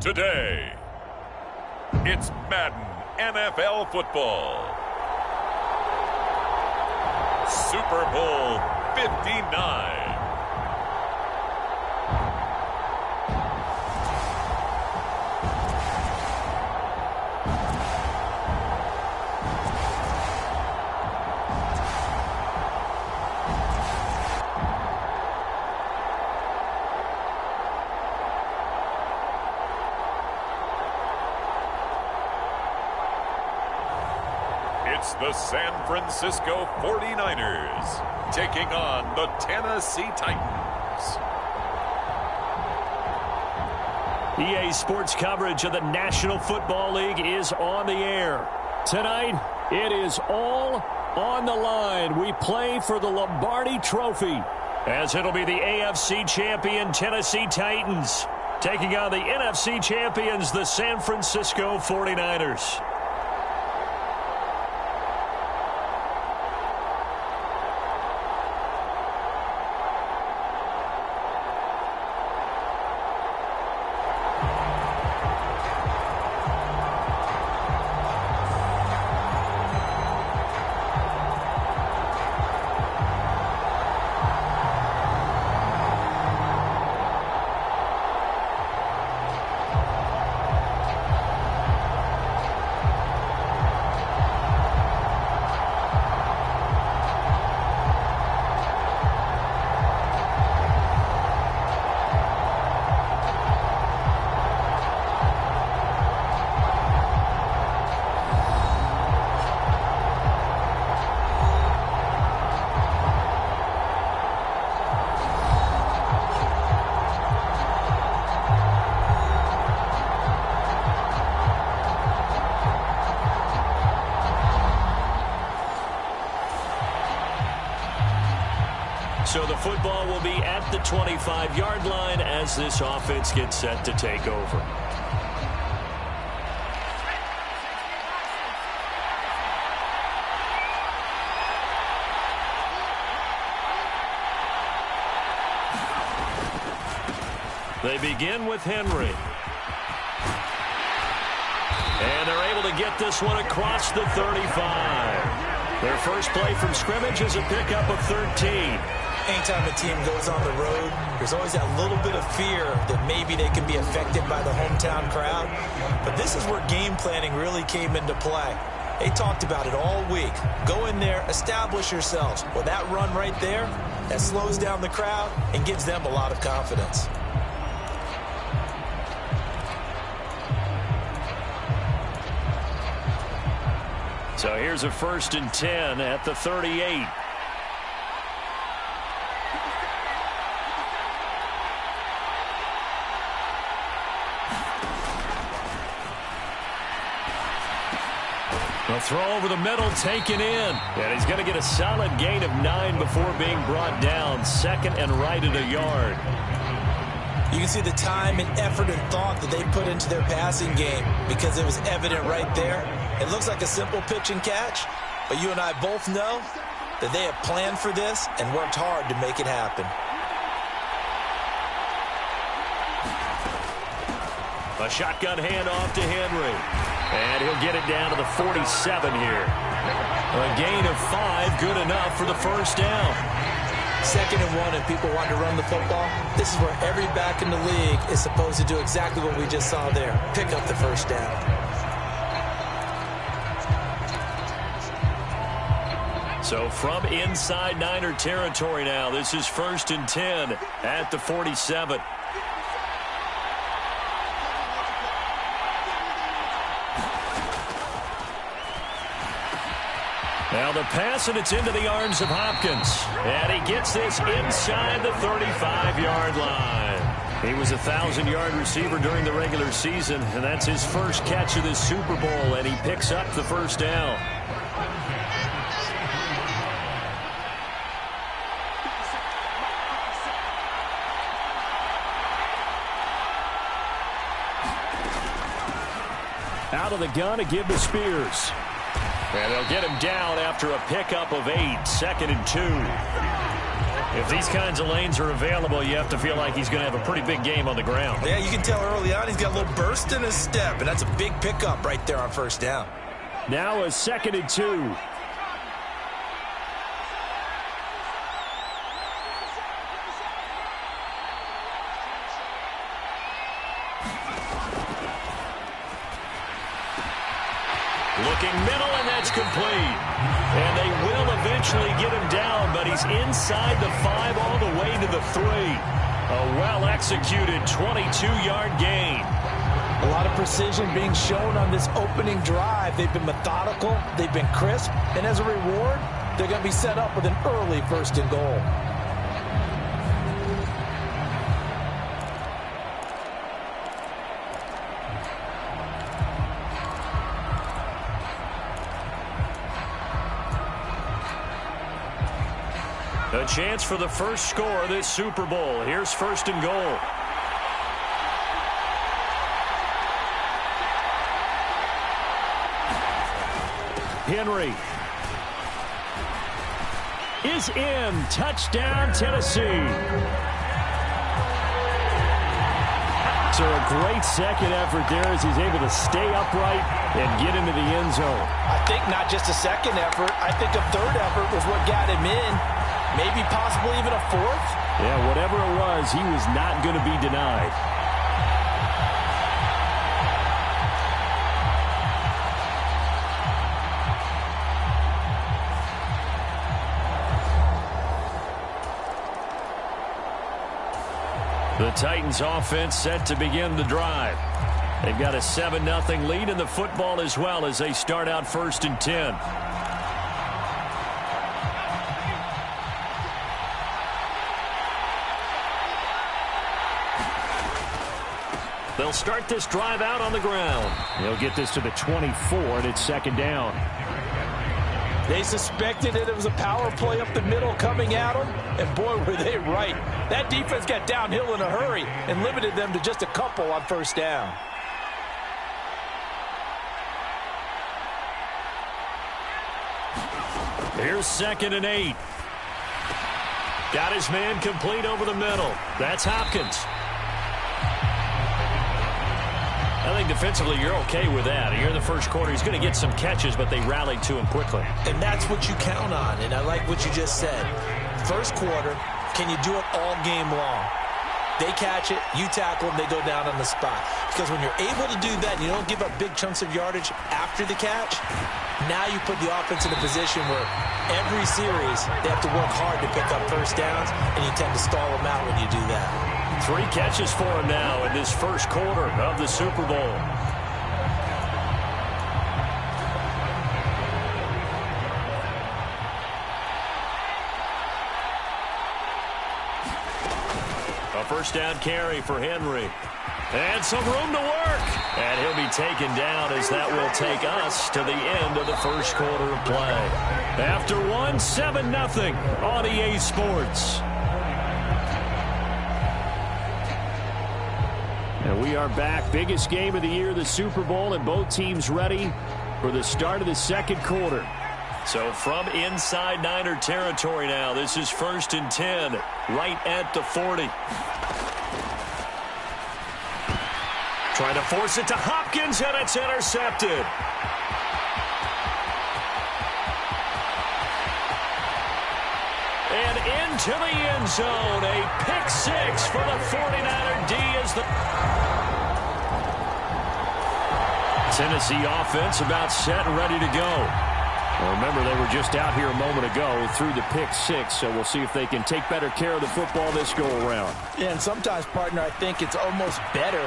today. It's Madden NFL football. Super Bowl 59. It's the San Francisco 49ers taking on the Tennessee Titans. EA Sports coverage of the National Football League is on the air. Tonight, it is all on the line. We play for the Lombardi Trophy, as it'll be the AFC champion Tennessee Titans taking on the NFC champions, the San Francisco 49ers. So the football will be at the 25-yard line as this offense gets set to take over. They begin with Henry. And they're able to get this one across the 35. Their first play from scrimmage is a pickup of 13. Anytime a team goes on the road, there's always that little bit of fear that maybe they can be affected by the hometown crowd. But this is where game planning really came into play. They talked about it all week. Go in there, establish yourselves. Well, that run right there, that slows down the crowd and gives them a lot of confidence. So here's a 1st and 10 at the 38. A throw over the middle, taken in. And he's going to get a solid gain of 9 before being brought down. 2nd and right at a yard. You can see the time and effort and thought that they put into their passing game because it was evident right there. It looks like a simple pitch and catch, but you and I both know that they have planned for this and worked hard to make it happen. A shotgun handoff to Henry. And he'll get it down to the 47 here. A gain of 5, good enough for the first down. 2nd and 1, and people want to run the football. This is where every back in the league is supposed to do exactly what we just saw there. Pick up the first down. So from inside Niner territory now, this is 1st and 10 at the 47. Now the pass, and it's into the arms of Hopkins. And he gets this inside the 35-yard line. He was a 1,000-yard receiver during the regular season, and that's his first catch of this Super Bowl, and he picks up the first down. Out of the gun to give to Spears. And they'll get him down after a pickup of 8, 2nd and 2. If these kinds of lanes are available, you have to feel like he's going to have a pretty big game on the ground. Yeah, you can tell early on he's got a little burst in his step, and that's a big pickup right there on first down. Now a 2nd and 2. Looking middle, and that's complete. And they will eventually get him down, but he's inside the 5 all the way to the 3. A well-executed 22-yard gain. A lot of precision being shown on this opening drive. They've been methodical, they've been crisp, and as a reward, they're going to be set up with an early 1st and goal. A chance for the first score of this Super Bowl. Here's 1st and goal. Henry is in. Touchdown, Tennessee. So a great second effort there as he's able to stay upright and get into the end zone. I think not just a second effort. I think a 3rd effort was what got him in. Maybe possibly even a 4th. Yeah, whatever it was, he was not going to be denied. The Titans offense set to begin the drive. They've got a 7-0 lead in the football as well as they start out 1st and 10. They'll start this drive out on the ground. They'll get this to the 24, and it's 2nd down. They suspected that it was a power play up the middle coming at them, and boy, were they right. That defense got downhill in a hurry and limited them to just a couple on 1st down. Here's 2nd and 8. Got his man complete over the middle. That's Hopkins. I think defensively you're okay with that. Here in the first quarter, he's going to get some catches, but they rallied to him quickly. And that's what you count on, and I like what you just said. First quarter, can you do it all game long? They catch it, you tackle them, they go down on the spot. Because when you're able to do that, you don't give up big chunks of yardage after the catch, now you put the offense in a position where every series they have to work hard to pick up 1st downs, and you tend to stall them out when you do that. 3 catches for him now in this first quarter of the Super Bowl. A 1st down carry for Henry. And some room to work. And he'll be taken down as that will take us to the end of the first quarter of play. After one, 7-0 on EA Sports. And we are back. Biggest game of the year, the Super Bowl, and both teams ready for the start of the second quarter. So from inside Niner territory now, this is 1st and 10, right at the 40. Trying to force it to Hopkins, and it's intercepted. And into the end zone, a pick 6 for the 49er D as the Tennessee offense about set and ready to go. Well, remember, they were just out here a moment ago through the pick 6, so we'll see if they can take better care of the football this go-around. Yeah, and sometimes, partner, I think it's almost better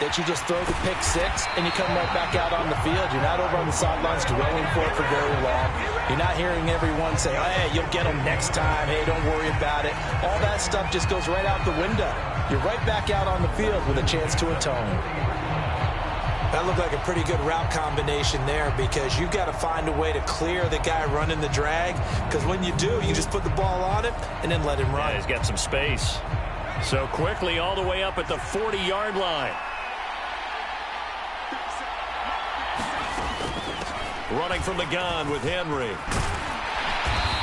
that you just throw the pick 6 and you come right back out on the field. You're not over on the sidelines dwelling for it for very long. You're not hearing everyone say, oh, hey, you'll get them next time. Hey, don't worry about it. All that stuff just goes right out the window. You're right back out on the field with a chance to atone. That looked like a pretty good route combination there because you've got to find a way to clear the guy running the drag, because when you do, you just put the ball on him and then let him run. Yeah, he's got some space. So quickly all the way up at the 40-yard line. Running from the gun with Henry.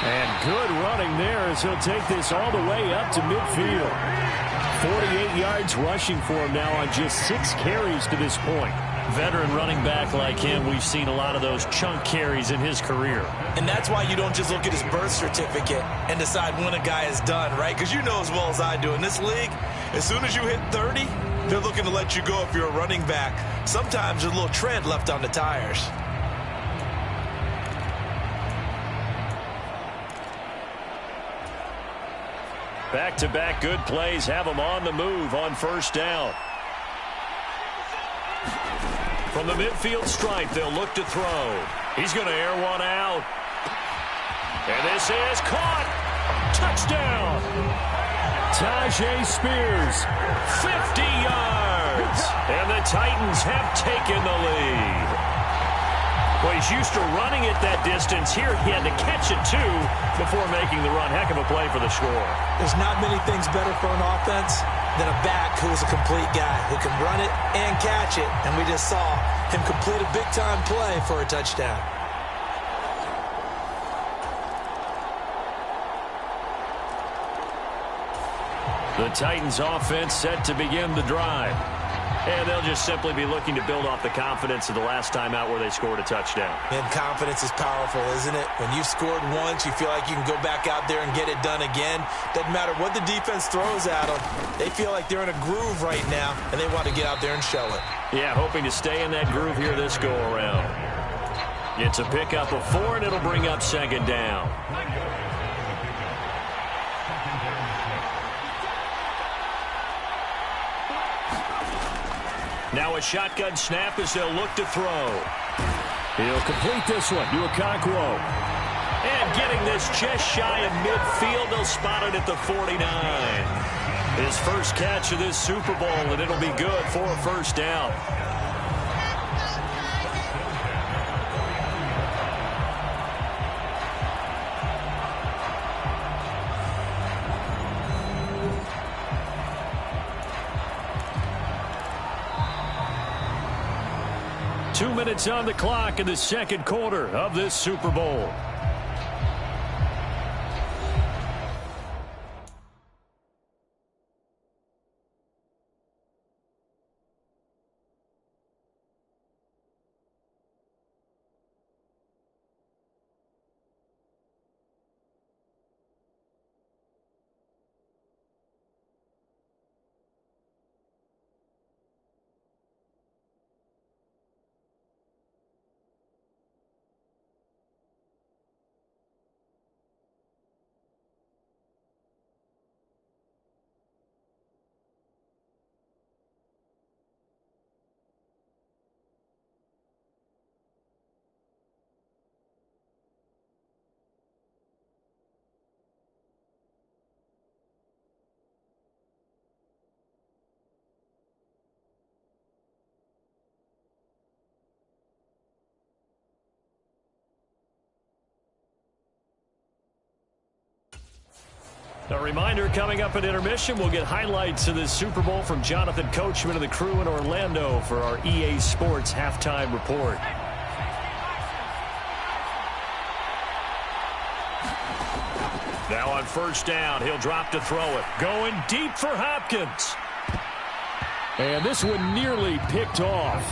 And good running there as he'll take this all the way up to midfield. 48 yards rushing for him now on just 6 carries to this point. Veteran running back like him, we've seen a lot of those chunk carries in his career. And that's why you don't just look at his birth certificate and decide when a guy is done, right? Because you know as well as I do, in this league, as soon as you hit 30, they're looking to let you go if you're a running back. Sometimes there's a little tread left on the tires. Back-to-back good plays have him on the move on first down. From the midfield stripe, they'll look to throw. He's going to air one out. And this is caught. Touchdown. Tajay Spears, 50 yards. And the Titans have taken the lead. Well, he's used to running it that distance. Here he had to catch it, too, before making the run. Heck of a play for the score. There's not many things better for an offense than a back who is a complete guy who can run it and catch it. And we just saw him complete a big-time play for a touchdown. The Titans offense set to begin the drive. And they'll just simply be looking to build off the confidence of the last time out where they scored a touchdown. And confidence is powerful, isn't it? When you've scored once, you feel like you can go back out there and get it done again. Doesn't matter what the defense throws at them. They feel like they're in a groove right now, and they want to get out there and show it. Yeah, hoping to stay in that groove here this go-around. It's a pickup of 4, and it'll bring up second down. Now a shotgun snap as they'll look to throw. He'll complete this one to Okonkwo. And getting this just shy of midfield, they'll spot it at the 49. His first catch of this Super Bowl, and it'll be good for a first down. Two minutes on the clock in the second quarter of this Super Bowl. A reminder, coming up at intermission, we'll get highlights of this Super Bowl from Jonathan Coachman and the crew in Orlando for our EA Sports halftime report. Now on first down, he'll drop to throw it. Going deep for Hopkins. And this one nearly picked off.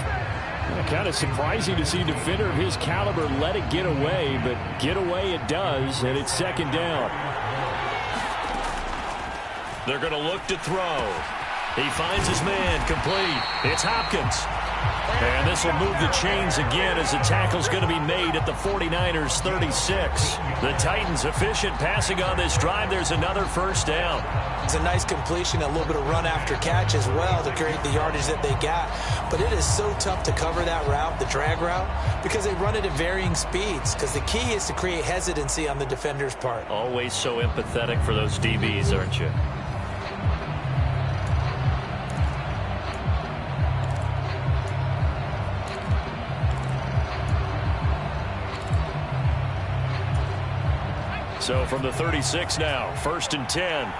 Kind of surprising to see a defender of his caliber let it get away, but get away it does, and it's second down. They're going to look to throw. He finds his man complete. It's Hopkins. And this will move the chains again as the tackle's going to be made at the 49ers 36. The Titans efficient passing on this drive. There's another first down. It's a nice completion, a little bit of run after catch as well to create the yardage that they got. But it is so tough to cover that route, the drag route, because they run it at varying speeds. Because the key is to create hesitancy on the defender's part. Always so empathetic for those DBs, aren't you? So from the 36 now, 1st and 10.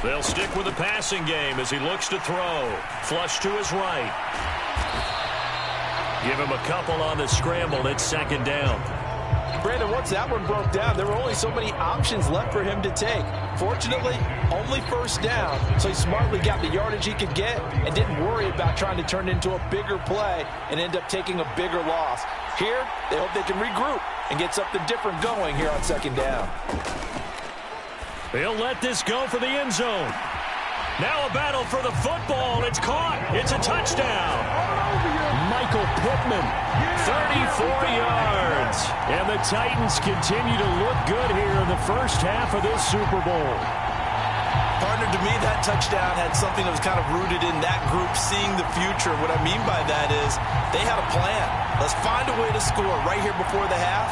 They'll stick with the passing game as he looks to throw. Flush to his right. Give him a couple on the scramble. It's second down. Brandon, once that one broke down, there were only so many options left for him to take. Fortunately, only first down, so he smartly got the yardage he could get and didn't worry about trying to turn it into a bigger play and end up taking a bigger loss. Here, they hope they can regroup and get something different going here on second down. They'll let this go for the end zone. Now a battle for the football. It's caught. It's a touchdown. Michael Pittman, 34 yards. And the Titans continue to look good here in the first half of this Super Bowl. Partner, to me, that touchdown had something that was kind of rooted in that group seeing the future. What I mean by that is they had a plan. Let's find a way to score right here before the half.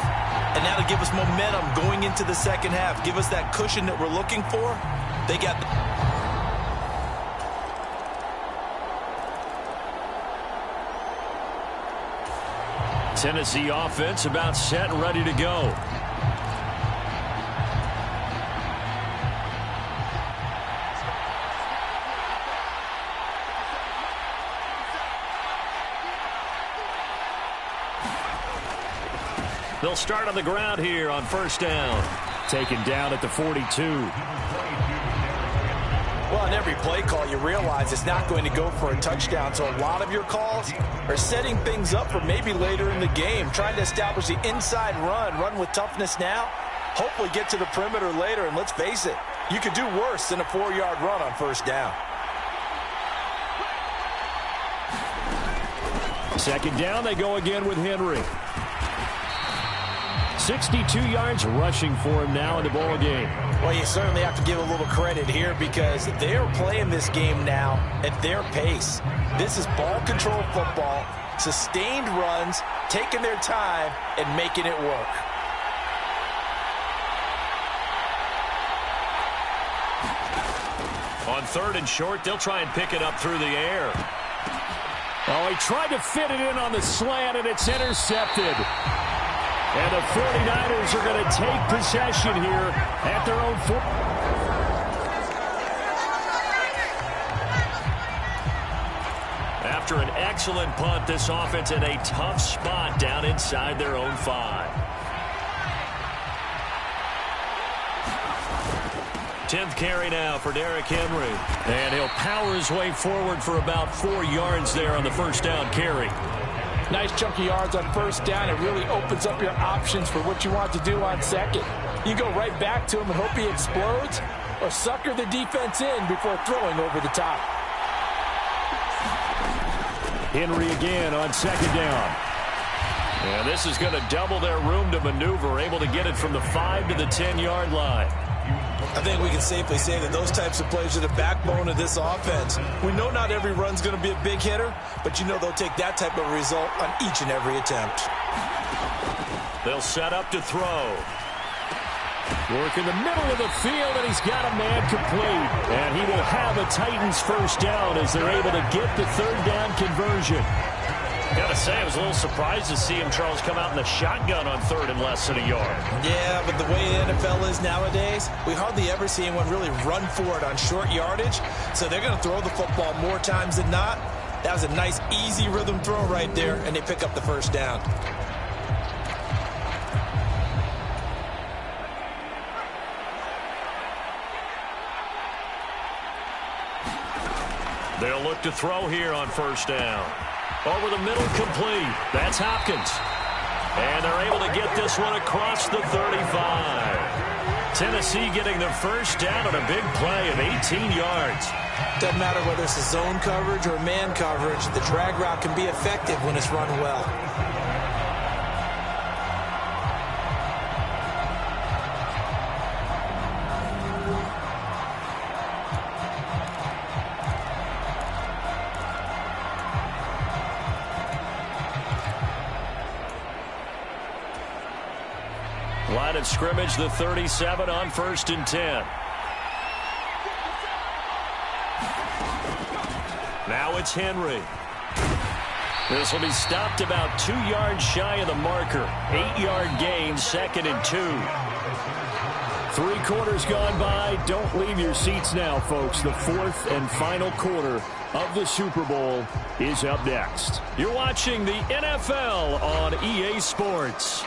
And now to give us momentum going into the second half. Give us that cushion that we're looking for. They got... Tennessee offense about set and ready to go. They'll start on the ground here on first down. Taken down at the 42. Well, in every play call, you realize it's not going to go for a touchdown. So a lot of your calls are setting things up for maybe later in the game, trying to establish the inside run with toughness now, hopefully get to the perimeter later. And let's face it, you could do worse than a 4-yard run on first down. Second down, they go again with Henry. 62 yards rushing for him now in the ball game. Well, you certainly have to give a little credit here because they're playing this game now at their pace. This is ball control football, sustained runs, taking their time, and making it work. On third and short, they'll try and pick it up through the air. Oh, he tried to fit it in on the slant, and it's intercepted. And the 49ers are going to take possession here at their own 4. After an excellent punt, this offense in a tough spot down inside their own 5. 10th carry now for Derrick Henry. And he'll power his way forward for about 4 yards there on the first down carry. Nice chunky yards on first down. It really opens up your options for what you want to do on second. You go right back to him and hope he explodes, or sucker the defense in before throwing over the top. Henry again on second down. And this is going to double their room to maneuver, able to get it from the 5 to the 10-yard line. I think we can safely say that those types of plays are the backbone of this offense. We know not every run's going to be a big hitter, but you know they'll take that type of result on each and every attempt. They'll set up to throw. Work in the middle of the field, and he's got a man complete. And he will have a Titans first down as they're able to get the third down conversion. Gotta say, I was a little surprised to see him, Charles, come out in the shotgun on third and less than a yard. Yeah, but the way the NFL is nowadays, we hardly ever see anyone really run for it on short yardage. So they're going to throw the football more times than not. That was a nice, easy rhythm throw right there, and they pick up the first down. They'll look to throw here on first down. Over the middle, complete. That's Hopkins. And they're able to get this one across the 35. Tennessee getting the first down on a big play of 18 yards. Doesn't matter whether it's a zone coverage or man coverage, the drag route can be effective when it's run well. Line of scrimmage, the 37 on first and 10. Now it's Henry. This will be stopped about 2 yards shy of the marker. 8-yard gain, second and 2. 3 quarters gone by. Don't leave your seats now, folks. The 4th and final quarter of the Super Bowl is up next. You're watching the NFL on EA Sports.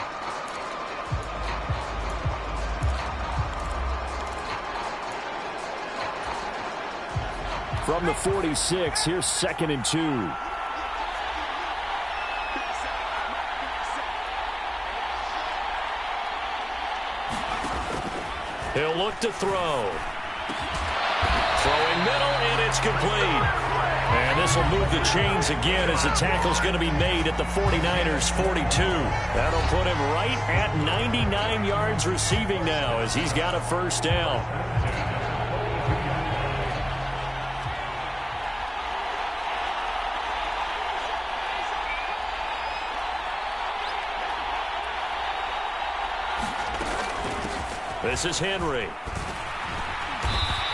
From the 46, here's 2nd and 2. He'll look to throw. Throwing middle, and it's complete. And this will move the chains again as the tackle's going to be made at the 49ers' 42. That'll put him right at 99 yards receiving now as he's got a first down. This is Henry.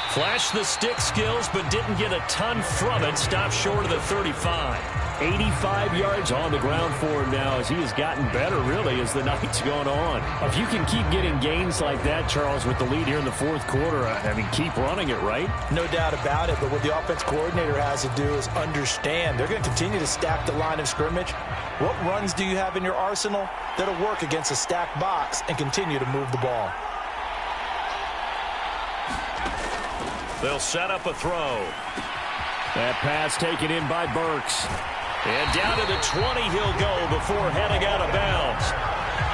Flashed the stick skills, but didn't get a ton from it. Stopped short of the 35. 85 yards on the ground for him now as he has gotten better, really, as the night's gone on. If you can keep getting gains like that, Charles, with the lead here in the 4th quarter, I mean, keep running it, right? No doubt about it, but what the offense coordinator has to do is understand they're going to continue to stack the line of scrimmage. What runs do you have in your arsenal that'll work against a stacked box and continue to move the ball? They'll set up a throw. That pass taken in by Burks. And down to the 20 he'll go before heading out of bounds.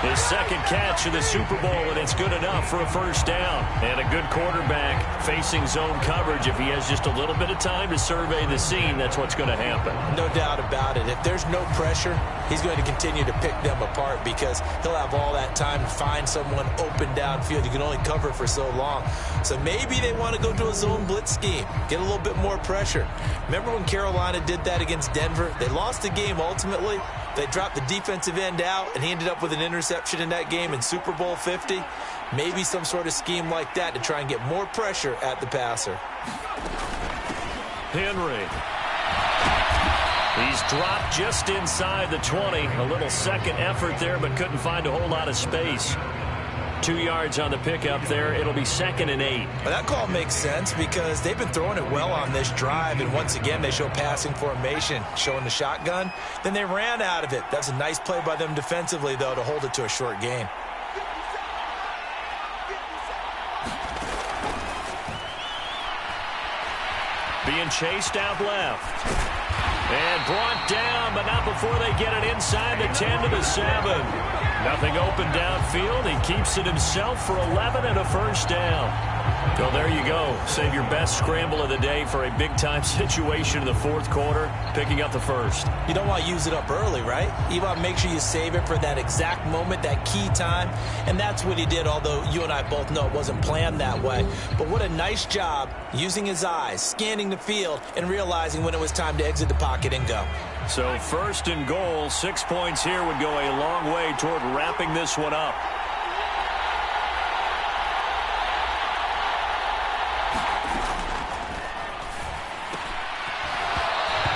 His 2nd catch of the Super Bowl, and it's good enough for a first down. And a good quarterback facing zone coverage. If he has just a little bit of time to survey the scene, that's what's going to happen. No doubt about it. If there's no pressure, he's going to continue to pick them apart because he'll have all that time to find someone open downfield. You can only cover for so long. So maybe they want to go to a zone blitz scheme, get a little bit more pressure. Remember when Carolina did that against Denver? They lost the game ultimately. They dropped the defensive end out, and he ended up with an interception in that game in Super Bowl 50. Maybe some sort of scheme like that to try and get more pressure at the passer. Henry. He's dropped just inside the 20. A little second effort there, but couldn't find a whole lot of space. 2 yards on the pickup there. It'll be 2nd and 8. Well, that call makes sense because they've been throwing it well on this drive, and once again they show passing formation, showing the shotgun. Then they ran out of it. That's a nice play by them defensively, though, to hold it to a short gain. Being chased out left. And brought down, but not before they get it inside the 10 to the 7. Nothing open downfield. He keeps it himself for 11 and a first down. So there you go. Save your best scramble of the day for a big-time situation in the 4th quarter, picking up the first. You don't want to use it up early, right? You want to make sure you save it for that exact moment, that key time. And that's what he did, although you and I both know it wasn't planned that way. But what a nice job using his eyes, scanning the field, and realizing when it was time to exit the pocket and go. So 1st and goal, 6 points here would go a long way toward wrapping this one up.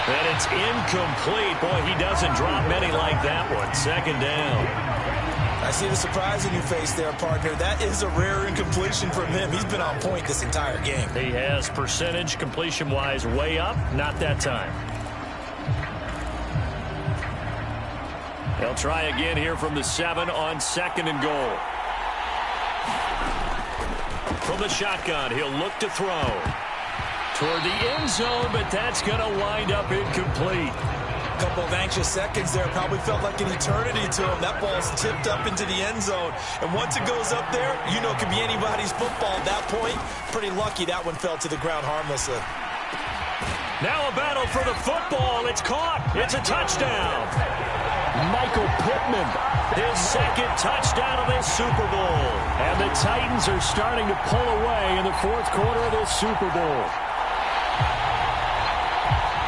And it's incomplete. Boy, he doesn't drop many like that one. 2nd down. I see the surprise in your face there, partner. That is a rare incompletion from him. He's been on point this entire game. He has percentage completion-wise way up. Not that time. They'll try again here from the 7 on 2nd and goal. From the shotgun, he'll look to throw. Toward the end zone, but that's going to wind up incomplete. A couple of anxious seconds there. Probably felt like an eternity to him. That ball's tipped up into the end zone. And once it goes up there, you know it could be anybody's football at that point. Pretty lucky that one fell to the ground harmlessly. Now a battle for the football. It's caught. It's a touchdown. Michael Pittman, his 2nd touchdown of this Super Bowl. And the Titans are starting to pull away in the 4th quarter of this Super Bowl.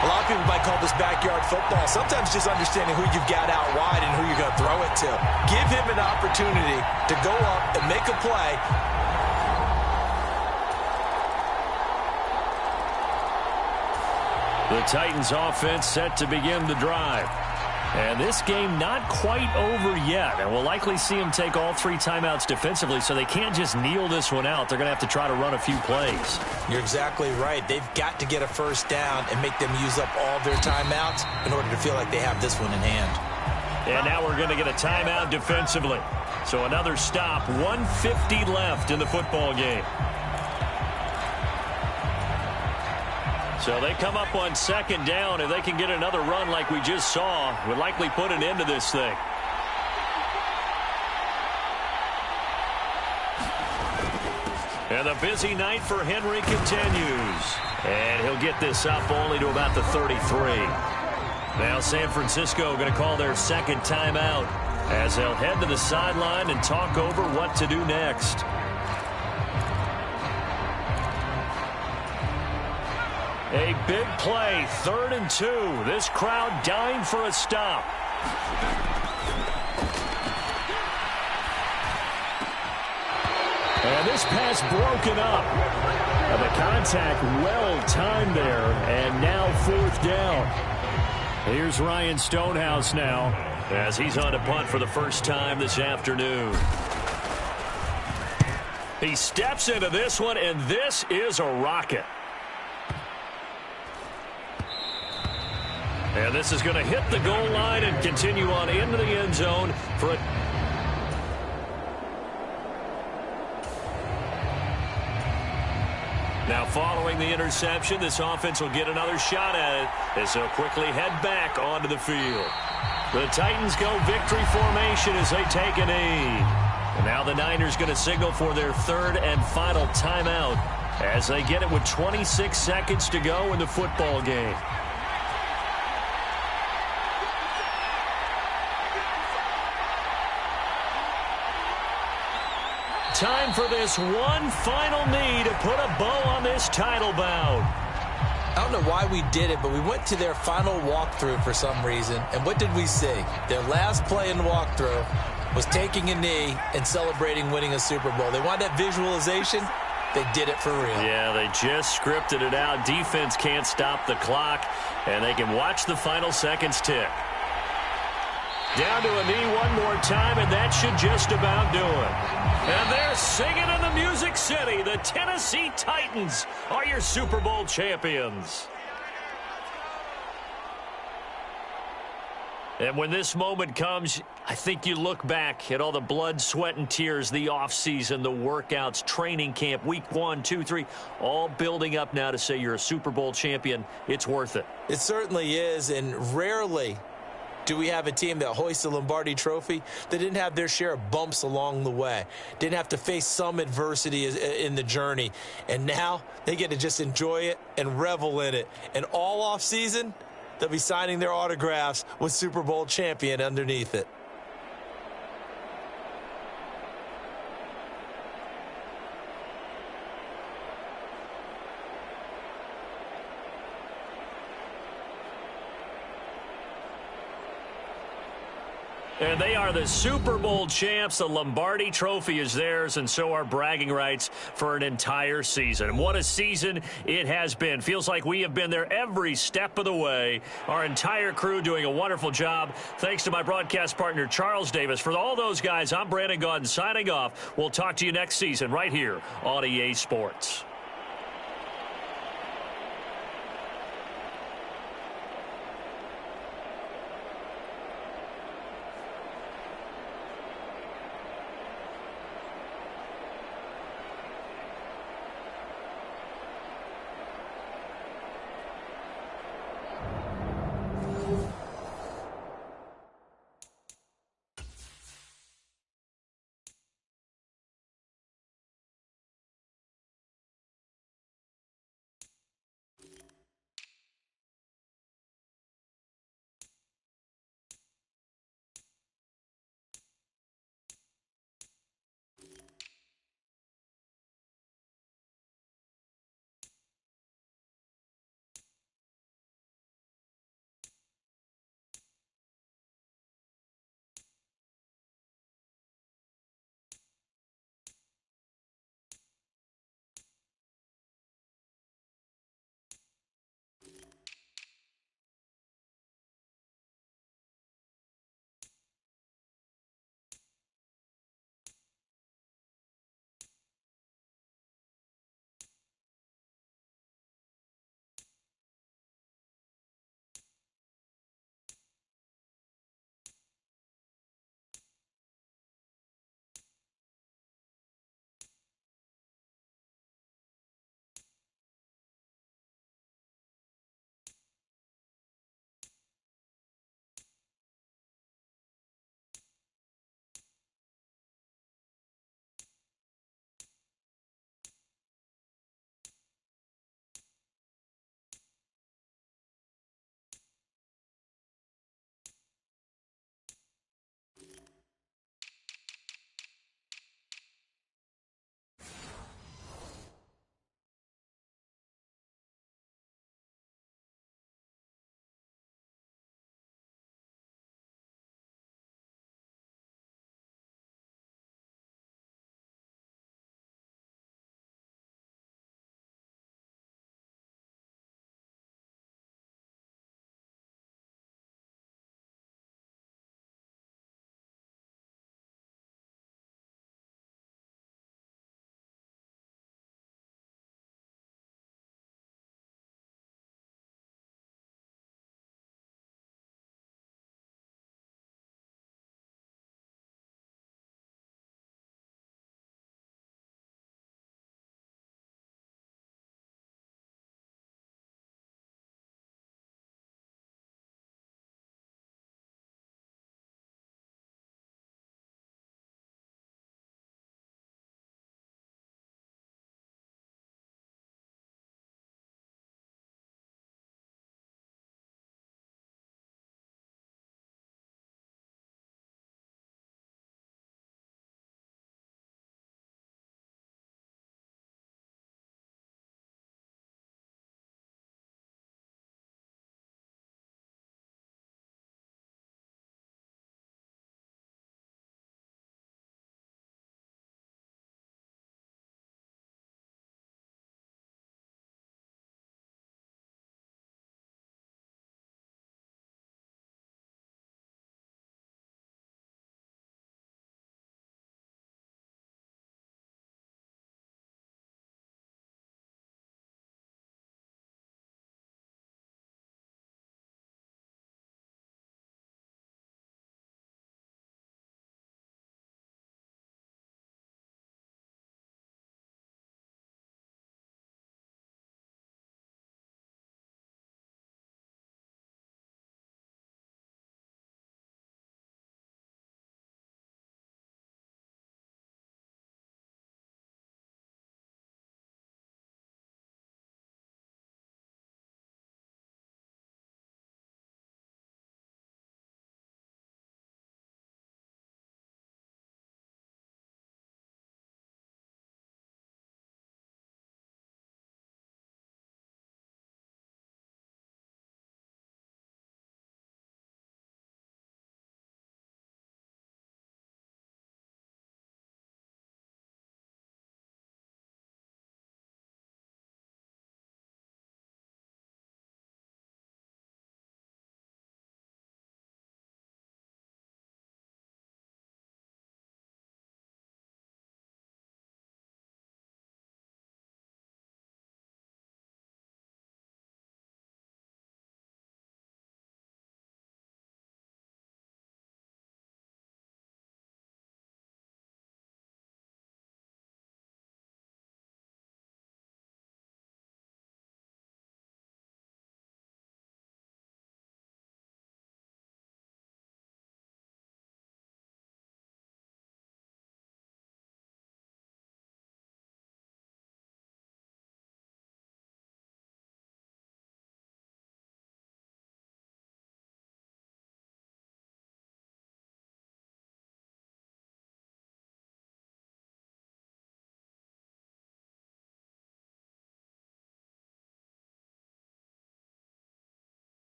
A lot of people might call this backyard football. Sometimes just understanding who you've got out wide and who you're going to throw it to. Give him an opportunity to go up and make a play. The Titans offense set to begin the drive. And this game not quite over yet. And we'll likely see them take all 3 timeouts defensively, so they can't just kneel this one out. They're going to have to try to run a few plays. You're exactly right. They've got to get a first down and make them use up all their timeouts in order to feel like they have this one in hand. And now we're going to get a timeout defensively. So another stop, 1:50 left in the football game. So they come up on second down. If they can get another run like we just saw, would likely put an end to this thing. And the busy night for Henry continues. And he'll get this up only to about the 33. Now San Francisco going to call their second timeout as they'll head to the sideline and talk over what to do next. A big play, 3rd and 2. This crowd dying for a stop. And this pass broken up. And the contact well timed there, and now 4th down. Here's Ryan Stonehouse now as he's on to punt for the first time this afternoon. He steps into this one, and this is a rocket. And this is going to hit the goal line and continue on into the end zone for a... Now following the interception, this offense will get another shot at it as they'll quickly head back onto the field. The Titans go victory formation as they take a knee. And now the Niners going to signal for their 3rd and final timeout as they get it with 26 seconds to go in the football game. Time for this one final knee to put a bow on this title bout. I don't know why we did it, but we went to their final walkthrough for some reason. And what did we see? Their last play in the walkthrough was taking a knee and celebrating winning a Super Bowl. They wanted that visualization. They did it for real. Yeah, they just scripted it out. Defense can't stop the clock, and they can watch the final seconds tick. Down to a knee one more time, and that should just about do it. And they're singing in the Music City. The Tennessee Titans are your Super Bowl champions. And when this moment comes, I think you look back at all the blood, sweat, and tears, the offseason, the workouts, training camp, week 1, 2, 3, all building up now to say you're a Super Bowl champion. It's worth it. It certainly is, and rarely do we have a team that hoists the Lombardi Trophy that didn't have their share of bumps along the way, didn't have to face some adversity in the journey, and now they get to just enjoy it and revel in it. And all offseason, they'll be signing their autographs with Super Bowl champion underneath it. And they are the Super Bowl champs. The Lombardi Trophy is theirs, and so are bragging rights for an entire season. And what a season it has been. Feels like we have been there every step of the way. Our entire crew doing a wonderful job. Thanks to my broadcast partner, Charles Davis. For all those guys, I'm Brandon Gaudin signing off. We'll talk to you next season right here on EA Sports.